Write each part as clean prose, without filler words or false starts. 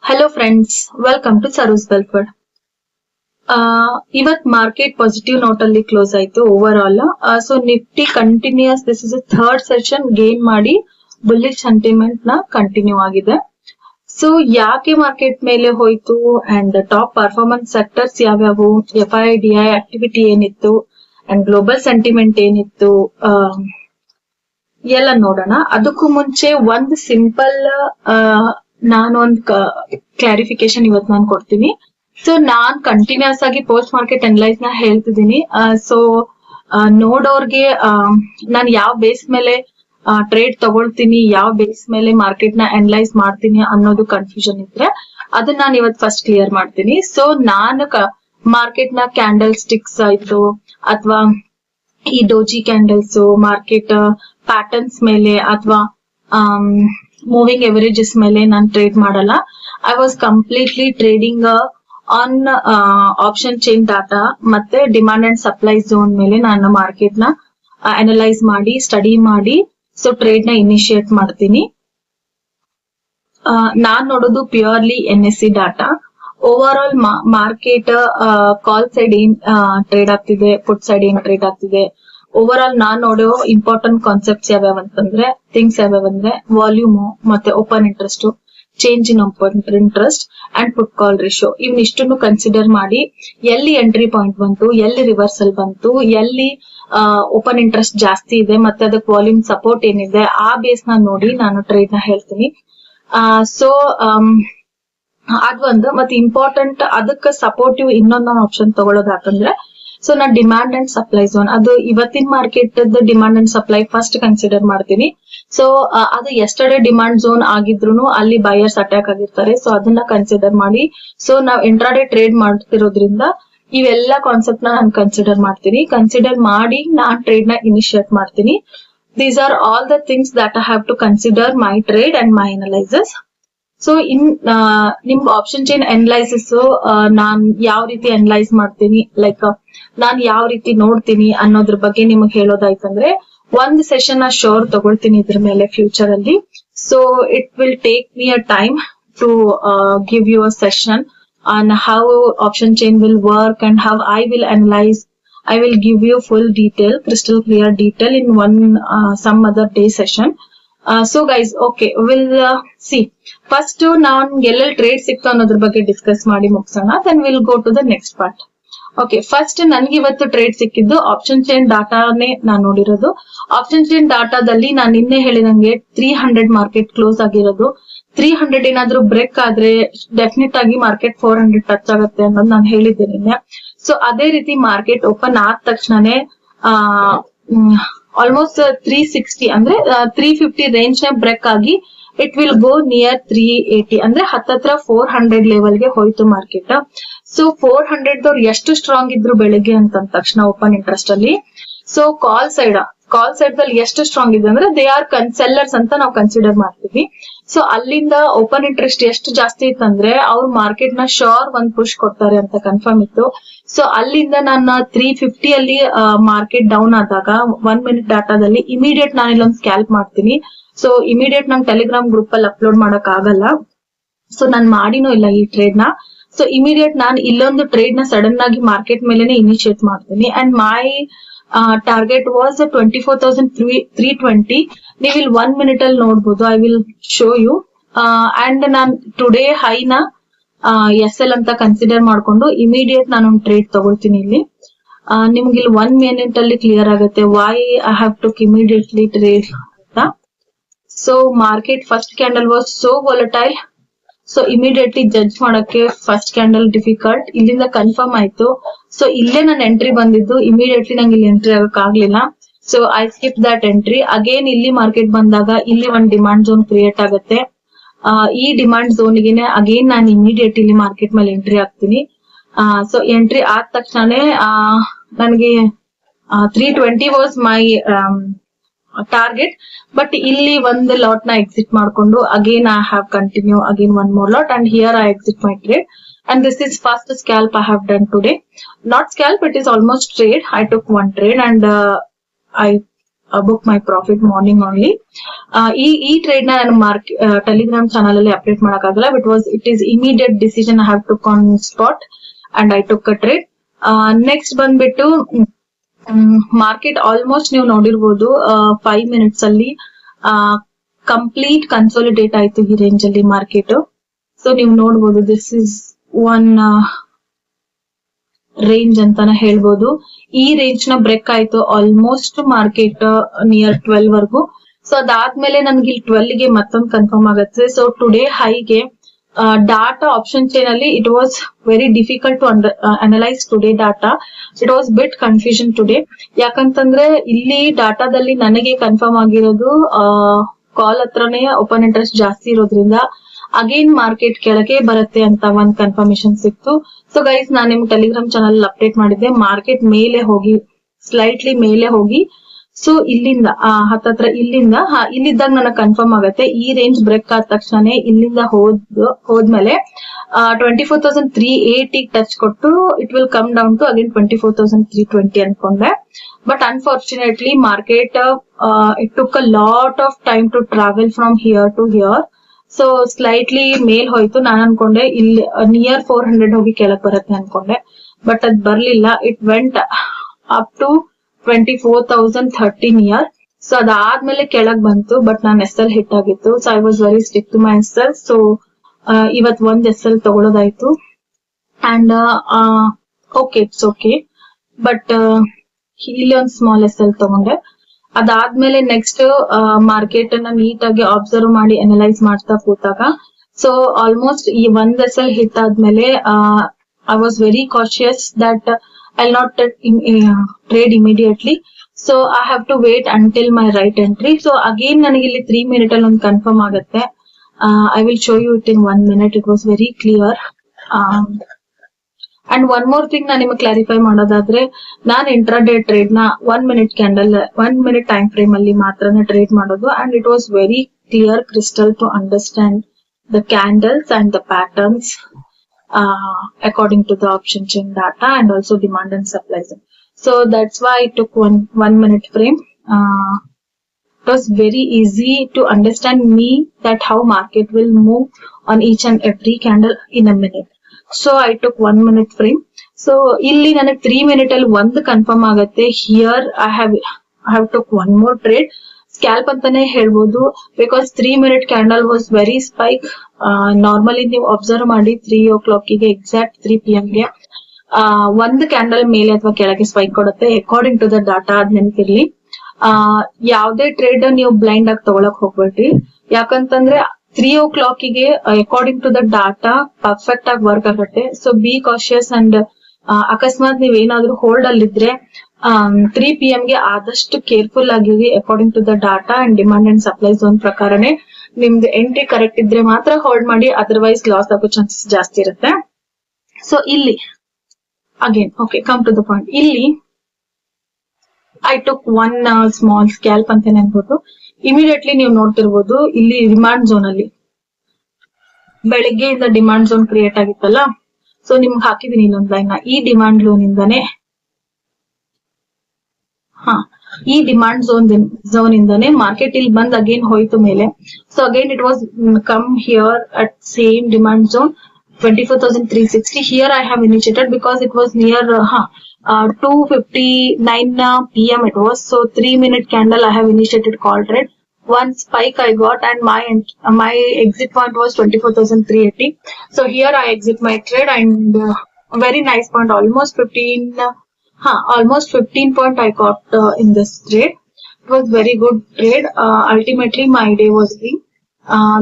Hello friends, welcome to Saru's Belford. ಇವತ್ market positive note ಅಲ್ಲಿ close ಆಯ್ತು over all. So Nifty continues this is third session gain ಮಾಡಿ bullish sentiment ನ continue ಆಗಿದೆ. So ಯಾಕೆ market ಮೇಲೆ ಹೋಯ್ತು ಅಂಡ್ ಟಾಪ್ ಪರ್ಫಾರ್ಮೆನ್ಸ್ ಸೆಕ್ಟರ್ಸ್ ಯಾವ್ಯಾವು, FIDI ಆಕ್ಟಿವಿಟಿ ಏನಿತ್ತು ಅಂಡ್ ಗ್ಲೋಬಲ್ ಸೆಂಟಿಮೆಂಟ್ ಏನಿತ್ತು ಎಲ್ಲ ನೋಡೋಣ. ಅದಕ್ಕೂ ಮುಂಚೆ ಒಂದು ಸಿಂಪಲ್ ನಾನು ಒಂದು ಕ್ಲಾರಿಫಿಕೇಶನ್ ಇವತ್ತು ನಾನು ಕೊಡ್ತೀನಿ. ಸೊ ನಾನ್ ಕಂಟಿನ್ಯೂಸ್ ಆಗಿ ಪೋಸ್ಟ್ ಮಾರ್ಕೆಟ್ ಅನಲೈಸ್ ನ ಹೇಳ್ತಿದ್ದೀನಿ. ಸೊ ನೋಡೋರ್ಗೆ ನಾನು ಯಾವ ಬೇಸ್ ಮೇಲೆ ಟ್ರೇಡ್ ತಗೊಳ್ತೀನಿ, ಯಾವ ಬೇಸ್ ಮೇಲೆ ಮಾರ್ಕೆಟ್ ನ ಅನಲೈಸ್ ಮಾಡ್ತೀನಿ ಅನ್ನೋದು ಕನ್ಫ್ಯೂಷನ್ ಇದ್ರೆ ಅದನ್ನ ನಾನು ಇವತ್ತು ಫಸ್ಟ್ ಕ್ಲಿಯರ್ ಮಾಡ್ತೀನಿ. ಸೊ ನಾನು ಮಾರ್ಕೆಟ್ ನ ಕ್ಯಾಂಡಲ್ ಸ್ಟಿಕ್ಸ್ ಆಯ್ತು ಅಥವಾ ಈ ಡೋಜಿ ಕ್ಯಾಂಡಲ್ಸ್, ಮಾರ್ಕೆಟ್ ಪ್ಯಾಟರ್ನ್ಸ್ ಮೇಲೆ ಅಥವಾ ಮೂವಿಂಗ್ ಎವರೇಜಸ್ ಮೇಲೆ ನಾನು ಟ್ರೇಡ್ ಮಾಡಲ್ಲ. I was completely trading on option chain data ಮತ್ತೆ ಡಿಮಾಂಡ್ ಅಂಡ್ ಸಪ್ಲೈ ಝೋನ್ ಮೇಲೆ ನಾನು ಮಾರ್ಕೆಟ್ ನ ಅನಲೈಸ್ ಮಾಡಿ ಸ್ಟಡಿ ಮಾಡಿ ಸೊ ಟ್ರೇಡ್ ನ ಇನಿಶಿಯೇಟ್ ಮಾಡ್ತೀನಿ. ನಾನ್ ನೋಡೋದು purely NSE data. Overall market call side ಏನ್ ಟ್ರೇಡ್ ಆಗ್ತಿದೆ, ಪುಟ್ ಸೈಡ್ ಏನ್ ಟ್ರೇಡ್ ಆಗ್ತಿದೆ, ಓವರ್ ಆಲ್ ನಾನ್ ನೋಡೋ ಇಂಪಾರ್ಟೆಂಟ್ ಕಾನ್ಸೆಪ್ಟ್ಸ್ ಯಾವ್ಯಾವ ಅಂತಂದ್ರೆ ಥಿಂಗ್ಸ್ ಯಾವ್ಯಾವಂದ್ರೆ ವಾಲ್ಯೂಮ್ ಮತ್ತೆ open interest, change in open interest and put call ratio ಇವನ್ನಿಷ್ಟನ್ನು ಕನ್ಸಿಡರ್ ಮಾಡಿ ಎಲ್ಲಿ ಎಂಟ್ರಿ ಪಾಯಿಂಟ್ ಬಂತು, ಎಲ್ಲಿ ರಿವರ್ಸಲ್ ಬಂತು, ಎಲ್ಲಿ ಓಪನ್ ಇಂಟ್ರೆಸ್ಟ್ ಜಾಸ್ತಿ ಇದೆ ಮತ್ತೆ ಅದಕ್ಕೆ ವಾಲ್ಯೂಮ್ ಸಪೋರ್ಟ್ ಏನಿದೆ ಆ ಬೇಸ್ ನ ನೋಡಿ ನಾನು ಟ್ರೇಡ್ ನ ಹೇಳ್ತೀನಿ. ಸೊ ಅದೊಂದು ಮತ್ತೆ ಇಂಪಾರ್ಟೆಂಟ್. ಅದಕ್ಕೆ ಸಪೋರ್ಟಿವ್ ಇನ್ನೊಂದು ಆಪ್ಷನ್ ತಗೊಳ್ಳೋದಾಕಂದ್ರೆ ಸೊ ನಾನು ಡಿಮಾಂಡ್ ಅಂಡ್ ಸಪ್ಲೈ ಝೋನ್, ಅದು ಇವತ್ತಿನ market demand and supply first consider ಮಾಡ್ತೀನಿ. ಸೊ ಅದು ಎಸ್ಟರ್ಡೇ ಡಿಮಾಂಡ್ ಝೋನ್ ಆಗಿದ್ರು ಅಲ್ಲಿ ಬಯರ್ಸ್ ಅಟ್ಯಾಕ್ ಆಗಿರ್ತಾರೆ. ಸೊ ಅದನ್ನ ಕನ್ಸಿಡರ್ ಮಾಡಿ ಸೊ ನಾವು ಇಂಟ್ರಾಡೇ ಟ್ರೇಡ್ ಮಾಡ್ತಿರೋದ್ರಿಂದ ಇವೆಲ್ಲ ಕಾನ್ಸೆಪ್ಟ್ ನ ನಾನು ಕನ್ಸಿಡರ್ ಮಾಡ್ತೀನಿ. ಕನ್ಸಿಡರ್ ಮಾಡಿ ನಾನ್ ಟ್ರೇಡ್ ನ ಇನಿಶಿಯೇಟ್ ಮಾಡ್ತೀನಿ. These are all the things that I have to consider my trade and my analyses. So ನಿಮ್ ಆಪ್ಷನ್ ಚೈನ್ ಅನಲೈಸಿಸ್ ನಾನ್ ಯಾವ ರೀತಿ ಅನಲೈಸ್ ಮಾಡ್ತೀನಿ, ಲೈಕ್ ನಾನ್ ಯಾವ ರೀತಿ ನೋಡ್ತೀನಿ ಅನ್ನೋದ್ರ ಬಗ್ಗೆ ನಿಮಗ್ ಹೇಳೋದಾಯ್ತಂದ್ರೆ ಒಂದ್ ಸೆಷನ್ ನ ಶೋರ್ ತಗೊಳ್ತೀನಿ ಇದ್ರ ಮೇಲೆ ಫ್ಯೂಚರ್ ಅಲ್ಲಿ. So it will take me a time to give you a session on how option chain will work and how I will analyse. I will give you full detail, crystal clear detail in some other day session. So guys, okay, we'll see. First ನಾನು ಎಲ್ಲೆಲ್ಲಿ trade ಸಿಕ್ತು ಅನ್ನೋದ್ರ ಬಗ್ಗೆ discuss ಮಾಡಿ ಮುಗಿಸೋಣ, then we'll go to the next part. Okay, first ನನ್ಗೆ ಇವತ್ತು trade ಸಿಕ್ಕಿದ್ದು ಆಪ್ಷನ್ ಚೈನ್ ಡಾಟಾನೇ ನಾನು ನೋಡಿರೋದು. ಆಪ್ಷನ್ ಚೈನ್ ಡಾಟಾದಲ್ಲಿ ನಾನು ನಿನ್ನೆ ಹೇಳಿದಂಗೆ 300 ಮಾರ್ಕೆಟ್ ಕ್ಲೋಸ್ ಆಗಿರೋದು. 300 ಏನಾದ್ರೂ ಬ್ರೇಕ್ ಆದ್ರೆ ಡೆಫಿನೆಟ್ ಆಗಿ ಮಾರ್ಕೆಟ್ 400 ಟಚ್ ಆಗುತ್ತೆ ಅನ್ನೋದು ನಾನು ಹೇಳಿದ್ದೆ ನಿನ್ನೆ. ಸೊ ಅದೇ ರೀತಿ ಮಾರ್ಕೆಟ್ ಓಪನ್ ಆದ ತಕ್ಷಣನೇ ಆಲ್ಮೋಸ್ಟ್ 360 ಅಂದ್ರೆ 350 ರೇಂಜ್ ನ ಬ್ರೇಕ್ ಆಗಿ ಇಟ್ ವಿಲ್ ಗೋ ನಿಯರ್ 380 ಅಂದ್ರೆ ಹತ್ತತ್ರ 400 ಲೆವೆಲ್ ಗೆ ಹೋಯ್ತು ಮಾರ್ಕೆಟ್. ಸೊ 400 ದವ್ರು ಎಷ್ಟು ಸ್ಟ್ರಾಂಗ್ ಇದ್ರು ಬೆಳಿಗ್ಗೆ ಅಂತ ತಕ್ಷಣ ಓಪನ್ ಇಂಟ್ರೆಸ್ಟ್ ಅಲ್ಲಿ. ಸೊ ಕಾಲ್ ಸೈಡ್ ದಲ್ಲಿ ಎಷ್ಟು ಸ್ಟ್ರಾಂಗ್ ಇದೆ ಅಂದ್ರೆ ದೇ ಆರ್ ಸೆಲ್ಲರ್ಸ್ ಅಂತ ನಾವು ಕನ್ಸಿಡರ್ ಮಾಡ್ತೀವಿ. ಸೊ ಅಲ್ಲಿಂದ ಓಪನ್ ಇಂಟ್ರೆಸ್ಟ್ ಎಷ್ಟು ಜಾಸ್ತಿ ಇತ್ತಂದ್ರೆ ಅವ್ರು ಮಾರ್ಕೆಟ್ ನ ಶೋರ್ ಒಂದ್ ಪುಷ್ ಕೊಡ್ತಾರೆ ಅಂತ ಕನ್ಫರ್ಮ್ ಇತ್ತು. ಸೊ ಅಲ್ಲಿಂದ ನಾನು 350 ಅಲ್ಲಿ ಮಾರ್ಕೆಟ್ ಡೌನ್ ಆದಾಗ 1 ಮಿನಿಟ್ ಡಾಟಾದಲ್ಲಿ ಇಮಿಡಿಯೇಟ್ ನಾನು ಇಲ್ಲೊಂದು ಸ್ಕ್ಯಾಲ್ಪ್ ಮಾಡ್ತೀನಿ. ಸೊ ಇಮಿಡಿಯೇಟ್ ನಂಗೆ ಟೆಲಿಗ್ರಾಮ್ ಗ್ರೂಪ್ ಅಲ್ಲಿ ಅಪ್ಲೋಡ್ ಮಾಡಕ್ ಆಗಲ್ಲ. ಸೊ ನಾನ್ ಮಾಡಿನೂ ಇಲ್ಲ ಈ ಟ್ರೇಡ್ ನ. ಸೊ ಇಮಿಡಿಯೇಟ್ ನಾನು ಇಲ್ಲೊಂದು ಟ್ರೇಡ್ ನ ಸಡನ್ ಆಗಿ ಮಾರ್ಕೆಟ್ ಮೇಲೆನೆ ಇನಿಶಿಯೇಟ್ ಮಾಡ್ತೀನಿ. And my target was 24,320. ನೀವು ಇಲ್ಲಿ 1 ಮಿನಿಟ್ ಅಲ್ಲಿ ನೋಡ್ಬೋದು, I will show you. And ನಾನ್ ಟುಡೇ ಹೈನ SL ಅಂತ ಕನ್ಸಿಡರ್ ಮಾಡ್ಕೊಂಡು ಇಮಿಡಿಯೇಟ್ ನಾನು ಒಂದು ಟ್ರೇಡ್ ತಗೊಳ್ತೀನಿ ಇಲ್ಲಿ. ನಿಮ್ಗೆ ಇಲ್ಲಿ 1 ಮಿನಿಟ್ ಅಲ್ಲಿ ಕ್ಲಿಯರ್ ಆಗುತ್ತೆ why I have to immediately trade ಅಂತ. So market first candle was so volatile. So immediately judge ಮಾಡಕ್ಕೆ ಫಸ್ಟ್ ಕ್ಯಾಂಡಲ್ ಡಿಫಿಕಲ್ಟ್. ಇಲ್ಲಿಂದ ಕನ್ಫರ್ಮ್ ಆಯ್ತು. ಸೊ ಇಲ್ಲೇ ನಾನು ಎಂಟ್ರಿ ಬಂದಿದ್ದು, ಇಮಿಡಿಯೇಟ್ಲಿ ನಂಗೆ ಇಲ್ಲಿ ಎಂಟ್ರಿ ಆಗಕ್ ಆಗ್ಲಿಲ್ಲ. So I skip that entry. Again ಇಲ್ಲಿ ಮಾರ್ಕೆಟ್ ಬಂದಾಗ ಇಲ್ಲಿ ಒಂದು ಡಿಮಾಂಡ್ ಝೋನ್ ಕ್ರಿಯೇಟ್ ಆಗುತ್ತೆ. ಈ ಡಿಮಾಂಡ್ ಝೋನ್ಗೆನೆ ಅಗೇನ್ ನಾನು ಇಮಿಡಿಯೇಟ್ ಇಲ್ಲಿ ಮಾರ್ಕೆಟ್ ಮೇಲೆ ಎಂಟ್ರಿ ಆಗ್ತೀನಿ. ಸೊ ಎಂಟ್ರಿ ಆದ ತಕ್ಷಣನೇ ನನಗೆ 320 ವಾಸ್ ಮೈ ಟಾರ್ಗೆಟ್. ಬಟ್ ಇಲ್ಲಿ ಒಂದು ಲಾಟ್ ನ ಎಕ್ಸಿಟ್ ಮಾಡ್ಕೊಂಡು again I have continue again one more lot and here I exit my trade. And this is first scalp I have done today. Not scalp, it is almost trade. I took one trade and I book my profit morning only. ಈ trade ನ ನಾನು Telegram channel ಅಲ್ಲಿ update ಮಾಡಕ್ಕಾಗಲ್ಲ. It is immediate decision I have took on spot and I took a trade. Next ಬಂದ್ಬಿಟ್ಟು market almost ನೀವು ನೋಡಿರ್ಬೋದು 5 minutes ಅಲ್ಲಿ complete consolidate ಆಯ್ತು ಈ ರೇಂಜ್ ಅಲ್ಲಿ ಮಾರ್ಕೆಟ್. ಸೊ ನೀವು ನೋಡ್ಬೋದು ದಿಸ್ ಇಸ್ ಒನ್ ರೇಂಜ್ ಅಂತಾನೆ ಹೇಳ್ಬೋದು. ಈ ರೇಂಜ್ ನ ಬ್ರೇಕ್ ಆಯ್ತು ಆಲ್ಮೋಸ್ಟ್ ಮಾರ್ಕೆಟ್ ನಿಯರ್ 12 ವರ್ಗು. ಸೊ ಅದಾದ್ಮೇಲೆ ನನ್ಗೆ ಇಲ್ಲಿ 12 ಗೆ ಮತ್ತೊಂದು ಕನ್ಫರ್ಮ್ ಆಗುತ್ತೆ. ಸೊ ಟುಡೇ ಹೈಗೆ ಡಾಟಾ ಆಪ್ಷನ್ ಚೈನ್ ಅಲ್ಲಿ it was very difficult to analyse today data. It was bit confusion today. ಯಾಕಂತಂದ್ರೆ ಇಲ್ಲಿ ಡಾಟಾದಲ್ಲಿ ನನಗೆ ಕನ್ಫರ್ಮ್ ಆಗಿರೋದು ಕಾಲ್ ಹತ್ರನೇ ಓಪನ್ ಇಂಟ್ರೆಸ್ಟ್ ಜಾಸ್ತಿ ಇರೋದ್ರಿಂದ ಅಗೇನ್ ಮಾರ್ಕೆಟ್ ಕೆಳಗೆ ಬರುತ್ತೆ ಅಂತ ಒಂದ್ ಕನ್ಫರ್ಮೇಶನ್ ಸಿಕ್ತು. ಸೊ ಗೈಸ್ ನಾನು ನಿಮ್ಗೆ ಟೆಲಿಗ್ರಾಮ್ ಚಾನಲ್ ಅಪ್ಡೇಟ್ ಮಾಡಿದ್ದೆ, ಮಾರ್ಕೆಟ್ ಮೇಲೆ ಹೋಗಿ ಸ್ಲೈಟ್ಲಿ ಮೇಲೆ ಹೋಗಿ ಸೊ ಇಲ್ಲಿಂದ ಹತ್ತತ್ರ ಇಲ್ಲಿದ್ದಾಗ ನನಗೆ ಕನ್ಫರ್ಮ್ ಆಗುತ್ತೆ. ಈ ರೇಂಜ್ ಬ್ರೇಕ್ ಆದ ತಕ್ಷಣ ಇಲ್ಲಿಂದ ಹೋದ್ಮೇಲೆ 24,380 ಟಚ್ ಕೊಟ್ಟು it will come down to again 24,320 ಅನ್ಕೊಂಡೆ. But unfortunately market it took a lot of time to travel from here to here. So slightly ಮೇಲ್ ಹೋಯ್ತು. ನಾನು ಅನ್ಕೊಂಡೆ ಇಲ್ಲಿ ನಿಯರ್ 400 ಹೋಗಿ ಕೆಳಗ್ ಬರುತ್ತೆ ಅನ್ಕೊಂಡೆ, ಬಟ್ ಅದ್ ಬರ್ಲಿಲ್ಲ. It went up to 24,030 near. So ಅದಾದ್ಮೇಲೆ ಕೆಳಗ್ ಬಂತು, ಬಟ್ ನಾನು SL ಹಿಟ್ ಆಗಿತ್ತು. So I was very stick to my SL. So ಇವತ್ ಒಂದ್ SL ತಗೊಳೋದಾಯ್ತು and okay it's okay. But ಇಲ್ಲಿ ಒಂದ್ ಸ್ಮಾಲ್ SL ತಗೊಂಡೆ. ಅದಾದ್ಮೇಲೆ ನೆಕ್ಸ್ಟ್ ಮಾರ್ಕೆಟ್ ಅನ್ನ ನೀಟಾಗಿ ಅಬ್ಸರ್ವ್ ಮಾಡಿ ಅನಲೈಸ್ ಮಾಡ್ತಾ ಕೂತಾಗ ಸೊ ಆಲ್ಮೋಸ್ಟ್ ಈ ಒಂದ್ SL ಹಿಟ್ ಆದ್ಮೇಲೆ I was very cautious that I'll not trade immediately. So I have to wait until my right entry. So again ನನಗೆ ಇಲ್ಲಿ 3 minute ಅಲ್ಲಿ ಒಂದು ಕನ್ಫರ್ಮ್ ಆಗುತ್ತೆ. I will show you it in 1 minute. It was very clear. And one more thing ನಾನು ನಿಮಗೆ clarify ಮಾಡೋದಾದ್ರೆ, ನಾನು intraday trade ನ 1 minute candle 1 minute time frame ಅಲ್ಲಿ ಮಾತ್ರನೇ ಟ್ರೇಡ್ ಮಾಡೋದು. And it was very clear crystal to understand the candles and the patterns according to the option chain data and also demand and supply. So that's why I took one minute frame. It was very easy to understand me that how market will move on each and every candle in a minute. So I took 1 minute frame. So ಇಲ್ಲಿ ನನಗೆ 3 minute ಅಲ್ಲಿ ಒಂದು confirm ಆಗುತ್ತೆ. Here I have took one more trade. Scalp ಅಂತಾನೆ ಹೇಳ್ಬೋದು, because 3 minute candle was very spike. Normally ನೀವು observe ಮಾಡಿ 3 o'clock ಗೆ ಎಕ್ಸಾಕ್ಟ್ 3 PM ಗೆ ಒಂದು ಕ್ಯಾಂಡಲ್ ಮೇಲೆ ಅಥವಾ ಕೆಳಗೆ ಸ್ಪೈಕ್ ಕೊಡುತ್ತೆ ಅಕಾರ್ಡಿಂಗ್ ಟು ದ ಡಾಟಾ. ಅದ್ ನೆನಪಿರ್ಲಿ. ಯಾವ್ದೇ ಟ್ರೇಡ್ ನೀವು ಬ್ಲೈಂಡ್ ಆಗಿ ತಗೊಳಕ್ ಹೋಗ್ಬೇಡ್ರಿ. ಯಾಕಂತಂದ್ರೆ 3 o'clock ಗೆ according to the data perfect ಆಗಿ ವರ್ಕ್ ಆಗುತ್ತೆ. ಸೊ ಬಿ ಕಾಶಿಯಸ್ ಅಂಡ್ ಅಕಸ್ಮಾತ್ ನೀವ್ ಏನಾದ್ರೂ ಹೋಲ್ಡ್ ಅಲ್ಲಿದ್ರೆ 3 PM ಗೆ ಆದಷ್ಟು ಕೇರ್ಫುಲ್ ಆಗಿರಿ. According to the data and demand and supply zone ಪ್ರಕಾರನೇ ನಿಮ್ದು ಎಂಟ್ರಿ ಕರೆಕ್ಟ್ ಇದ್ರೆ ಮಾತ್ರ ಹೋಲ್ಡ್ ಮಾಡಿ, ಅದರ್ವೈಸ್ ಲಾಸ್ ಆಗೋ ಚಾನ್ಸಸ್ ಜಾಸ್ತಿ ಇರುತ್ತೆ. ಸೊ ಇಲ್ಲಿ again okay come to the point. ಇಲ್ಲಿ I took one small scalp ಅಂತ ಅನ್ಬೋದು. ಇಮಿಡಿಯೇಟ್ಲಿ ನೀವು ನೋಡ್ತಿರ್ಬೋದು ಇಲ್ಲಿ ಡಿಮಾಂಡ್ ಝೋನ್ ಅಲ್ಲಿ ಬೆಳಿಗ್ಗೆಯಿಂದ ಡಿಮಾಂಡ್ ಝೋನ್ ಕ್ರಿಯೇಟ್ ಆಗಿತ್ತಲ್ಲ. ಸೊ ನಿಮ್ಗೆ ಹಾಕಿದೀನಿ ಇನ್ನೊಂದ್ ಲೈನ್. ಈ ಡಿಮಾಂಡ್ ಝೋನ್ ಇಂದಾನೆ ಮಾರ್ಕೆಟ್ ಇಲ್ಲಿ ಬಂದ್ ಅಗೇನ್ ಹೋಯ್ತು ಮೇಲೆ. So again it was come here at same demand zone 24,360. Here I have initiated because it was near 2:59 PM it was. So 3 minute candle I have initiated call trade. One spike I got and my exit point was 24,380. So here I exit my trade and very nice point, almost 15 point I got in this trade. It was very good trade. Ultimately my day was green.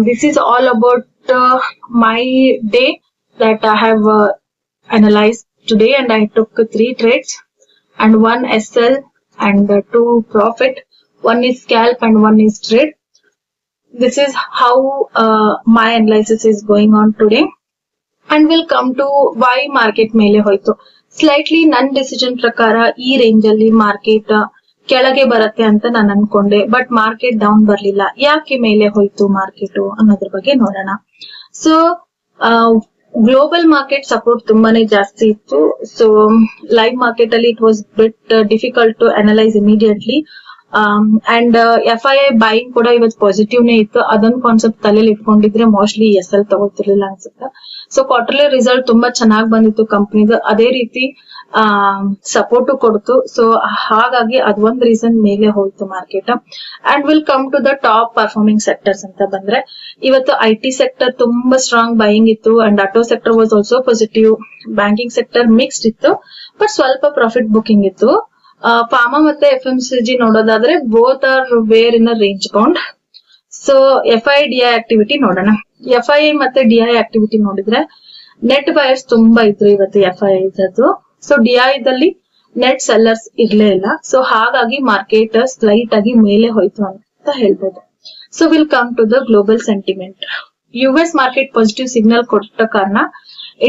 This is all about my day that I have analyzed today, and I took 3 trades and 1 SL and 2 profit. 1 is scalp and 1 is trade. This is how my analysis is going on today. And we'll come to why market ಮೇಲೆ ಹೋಯ್ತು. Slightly ನನ್ decision ಪ್ರಕಾರ ಈ range ಅಲ್ಲಿ market ಕೆಳಗೆ ಬರುತ್ತೆ ಅಂತ ನಾನು ಅನ್ಕೊಂಡೆ, ಬಟ್ ಮಾರ್ಕೆಟ್ ಡೌನ್ ಬರ್ಲಿಲ್ಲ. ಯಾಕೆ ಮೇಲೆ ಹೋಯ್ತು ಮಾರ್ಕೆಟ್ ಅನ್ನೋದ್ರ ಬಗ್ಗೆ ನೋಡೋಣ. ಸೊ ಗ್ಲೋಬಲ್ ಮಾರ್ಕೆಟ್ ಸಪೋರ್ಟ್ ತುಂಬಾನೇ ಜಾಸ್ತಿ ಇತ್ತು. ಸೊ ಲೈವ್ ಮಾರ್ಕೆಟ್ ಅಲ್ಲಿ it was bit difficult to analyse immediately. And FII buying ಕೂಡ ಇವತ್ತು ಪಾಸಿಟಿವ್ ನೇ ಇತ್ತು. ಅದೊಂದು ಕಾನ್ಸೆಪ್ಟ್ ತಲೆಯಲ್ಲಿ ಇಟ್ಕೊಂಡಿದ್ರೆ ಮೋಸ್ಟ್ಲಿ SL ತಗೋತಿರ್ಲಿಲ್ಲ ಅನ್ಸುತ್ತೆ. ಸೊ ಕ್ವಾರ್ಟರ್ಲಿ ರಿಸಲ್ಟ್ ತುಂಬಾ ಚೆನ್ನಾಗಿ ಬಂದಿತ್ತು ಕಂಪನಿದು, ಅದೇ ರೀತಿ ಸಪೋರ್ಟ್ ಕೊಡ್ತು. ಸೊ ಹಾಗಾಗಿ ಅದೊಂದು ರೀಸನ್ ಮೇಲೆ ಹೋಯ್ತು market. And will come to the top performing sectors ಅಂತ ಬಂದ್ರೆ, ಇವತ್ತು IT ಸೆಕ್ಟರ್ ತುಂಬಾ ಸ್ಟ್ರಾಂಗ್ ಬೈಯಿಂಗ್ ಇತ್ತು and auto sector was also positive. Banking sector mixed ಇತ್ತು, ಬಟ್ ಸ್ವಲ್ಪ ಪ್ರಾಫಿಟ್ ಬುಕಿಂಗ್ ಇತ್ತು. ಫಾರ್ಮಾ ಮತ್ತೆ FMCG ನೋಡೋದಾದ್ರೆ both are were in range bound. So FII DI activity ನೋಡೋಣ. FII ಮತ್ತೆ DI ಆಕ್ಟಿವಿಟಿ ನೋಡಿದ್ರೆ ನೆಟ್ ಬಯರ್ಸ್ ತುಂಬಾ ಇದ್ರು ಇವತ್ತು FII ಇದ್ದದ್ದು. ಸೊ DI ದಲ್ಲಿ ನೆಟ್ ಸೆಲ್ಲರ್ಸ್ ಇರ್ಲೇ ಇಲ್ಲ. ಸೊ ಹಾಗಾಗಿ ಮಾರ್ಕೆಟ್ ಸ್ಲೈಟ್ ಆಗಿ ಮೇಲೆ ಹೋಯ್ತು ಅಂತ ಹೇಳ್ಬೋದು. So will come to the global sentiment. US market positive signal ಕೊಟ್ಟ ಕಾರಣ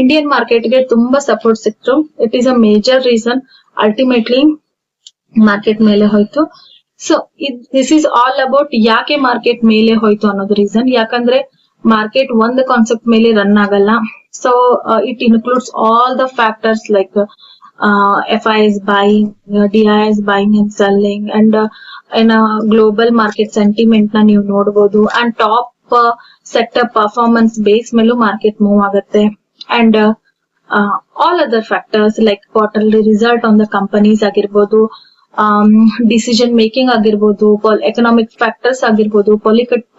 ಇಂಡಿಯನ್ ಮಾರ್ಕೆಟ್ಗೆ ತುಂಬಾ ಸಪೋರ್ಟ್ ಸಿಕ್ತು. It is a major reason. Ultimately market ಮೇಲೆ ಹೋಯ್ತು. So this is all about ಯಾಕೆ ಮಾರ್ಕೆಟ್ ಮೇಲೆ ಹೋಯ್ತು ಅನ್ನೋದು ರೀಸನ್. ಯಾಕಂದ್ರೆ ಮಾರ್ಕೆಟ್ ಒಂದು ಕಾನ್ಸೆಪ್ಟ್ ಮೇಲೆ ರನ್ ಆಗಲ್ಲ. So it includes all the factors like FII is buying, DI is buying and selling, and in a global market sentiment na ನೀವು ನೋಡಬಹುದು. and top sector performance base ಮೇಲೂ market move ಆಗುತ್ತೆ. and all other factors like quarterly result on the companies ಆಗಿರ್ಬೋದು, decision making ಆಗಿರ್ಬೋದು, economic factors ಆಗಿರ್ಬೋದು,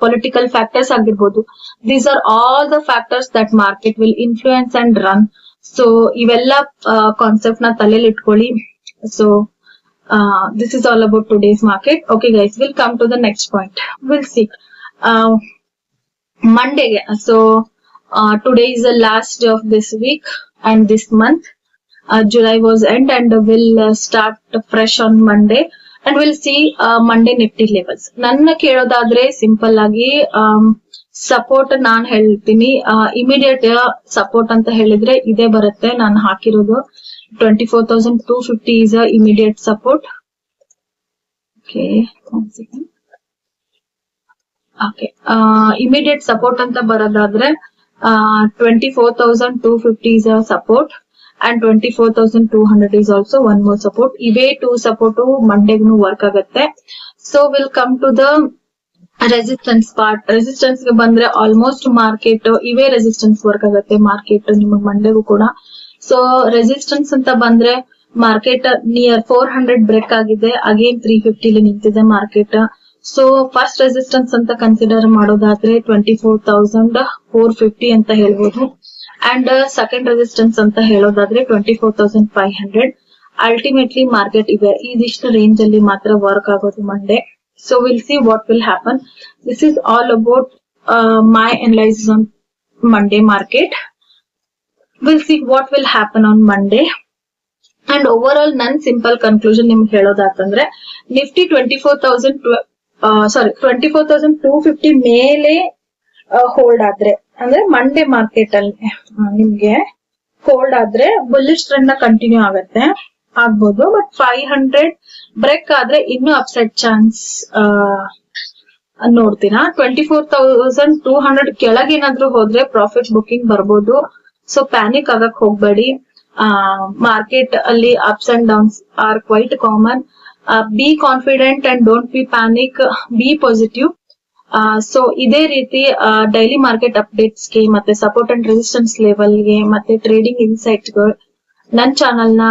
political factors ಆಗಿರ್ಬೋದು. These are all the factors that market will influence and run. So ಇವೆಲ್ಲ concept ನ ತಲೆಯಲ್ಲಿ ಇಟ್ಕೊಳ್ಳಿ. So this is all about today's market. Okay guys, will come to the next point. Will see ಮಂಡೇಗೆ. So today is the last day of this week and this month. July was end and will start fresh on Monday and we'll see Monday Nifty levels. ನನ್ನ ಕೇಳೋದಾದ್ರೆ simple ಆಗಿ support ನಾನ್ ಹೇಳ್ತೀನಿ. Immediate support ಅಂತ ಹೇಳಿದ್ರೆ ಇದೇ ಬರುತ್ತೆ ನಾನು ಹಾಕಿರೋದು. 24,250 is a immediate support. Okay, immediate support ಅಂತ ಬರೋದಾದ್ರೆ 24,250 is a support. And 24,200 is also one more support. ಇವೇ 2 ಸಪೋರ್ಟ್ ಮಂಡೇಗೂ ವರ್ಕ್ ಆಗುತ್ತೆ. So will come to the resistance part. Resistance ಗೆ ಬಂದ್ರೆ ಆಲ್ಮೋಸ್ಟ್ ಮಾರ್ಕೆಟ್ ಇವೇ ರೆಸಿಸ್ಟೆನ್ಸ್ ವರ್ಕ್ ಆಗುತ್ತೆ ಮಾರ್ಕೆಟ್ ನಿಮಗೆ ಮಂಡೇಗೂ ಕೂಡ. ಸೊ ರೆಸಿಸ್ಟೆನ್ಸ್ ಅಂತ ಬಂದ್ರೆ ಮಾರ್ಕೆಟ್ ನಿಯರ್ 400 ಬ್ರೇಕ್ ಆಗಿದೆ. ಅಗೇನ್ 350 ನಿಂತಿದೆ ಮಾರ್ಕೆಟ್. ಸೊ ಫಸ್ಟ್ ರೆಸಿಸ್ಟೆನ್ಸ್ ಅಂತ ಕನ್ಸಿಡರ್ ಮಾಡೋದಾದ್ರೆ 24,450 ಅಂತ ಹೇಳ್ಬೋದು. ಅಂಡ್ ಸೆಕೆಂಡ್ ರೆಸಿಸ್ಟೆನ್ಸ್ ಅಂತ ಹೇಳೋದಾದ್ರೆ 24,500. ಅಲ್ಟಿಮೇಟ್ಲಿ ಮಾರ್ಕೆಟ್ ಇದಿಷ್ಟು ರೇಂಜ್ ಅಲ್ಲಿ ಮಾತ್ರ ವರ್ಕ್ ಆಗೋದು Monday. So will see what will happen. This is all about my analysis on Monday market. Will see what will happen on Monday. And over all ನನ್ simple conclusion ನಿಮ್ಗೆ ಹೇಳೋದಾತಂದ್ರೆ Nifty 24,250 ಮೇಲೆ hold ಆದ್ರೆ, ಅಂದ್ರೆ Monday market ಅಲ್ಲಿ ನಿಮ್ಗೆ hold ಆದ್ರೆ bullish trend ನ continue ಆಗ್ಬೋದು. ಬಟ್ 500 ಬ್ರೇಕ್ ಆದ್ರೆ ಇನ್ನೂ ಅಪ್ಸೈಡ್ ಚಾನ್ಸ್ ನೋಡ್ತೀರಾ. 24,200 ಕೆಳಗೇನಾದ್ರೂ ಹೋದ್ರೆ ಪ್ರಾಫಿಟ್ ಬುಕಿಂಗ್ ಬರ್ಬೋದು. ಸೊ ಪ್ಯಾನಿಕ್ ಆಗಕ್ ಹೋಗ್ಬೇಡಿ. ಮಾರ್ಕೆಟ್ ಅಲ್ಲಿ ups and downs are quite common. Be confident and don't be panic, be positive. So ಇದೇ ರೀತಿ ಡೈಲಿ ಮಾರ್ಕೆಟ್ ಅಪ್ಡೇಟ್ಸ್ಗೆ ಮತ್ತೆ ಸಪೋರ್ಟ್ ಅಂಡ್ ರೆಸಿಸ್ಟೆನ್ಸ್ ಲೆವೆಲ್ಗೆ ಮತ್ತೆ ಟ್ರೇಡಿಂಗ್ ಇನ್ಸೈಟ್ಗೆ ನನ್ ಚಾನಲ್ ನ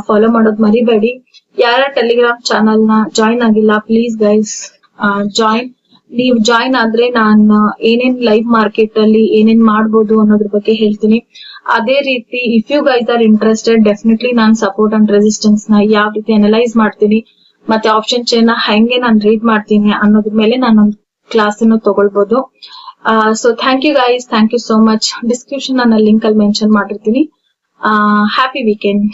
ಫಾಲೋ ಮಾಡೋದ್ ಮರಿಬೇಡಿ. ಯಾರ ಟೆಲಿಗ್ರಾಮ್ ಚಾನಲ್ ನ ಜಾಯಿನ್ ಆಗಿಲ್ಲ, ಪ್ಲೀಸ್ ಗೈಸ್ ಜಾಯಿನ್. ನೀವ್ ಜಾಯಿನ್ ಆದ್ರೆ ನಾನು ಏನೇನ್ ಲೈವ್ ಮಾರ್ಕೆಟ್ ಅಲ್ಲಿ ಏನೇನ್ ಮಾಡ್ಬೋದು ಅನ್ನೋದ್ರ ಬಗ್ಗೆ ಹೇಳ್ತೀನಿ. ಅದೇ ರೀತಿ if you guys are interested, definitely ನಾನ್ ಸಪೋರ್ಟ್ ಅಂಡ್ ರೆಸಿಸ್ಟೆನ್ಸ್ ನ ಯಾವ ರೀತಿ ಅನಲೈಸ್ ಮಾಡ್ತೀನಿ ಮತ್ತೆ ಆಪ್ಷನ್ ಚೈನ್ ನ ಹೆಂಗೆ ನಾನು ರೀಡ್ ಮಾಡ್ತೀನಿ ಅನ್ನೋದ್ರ ಮೇಲೆ ನಾನೊಂದು ಕ್ಲಾಸ್ ಅನ್ನು ತಗೊಳ್ಬಹುದು. So thank you guys, thank you so much. Description ನಾನು ಲಿಂಕ್ ಅಲ್ಲಿ ಮೆನ್ಷನ್ ಮಾಡಿರ್ತೀನಿ. Happy weekend.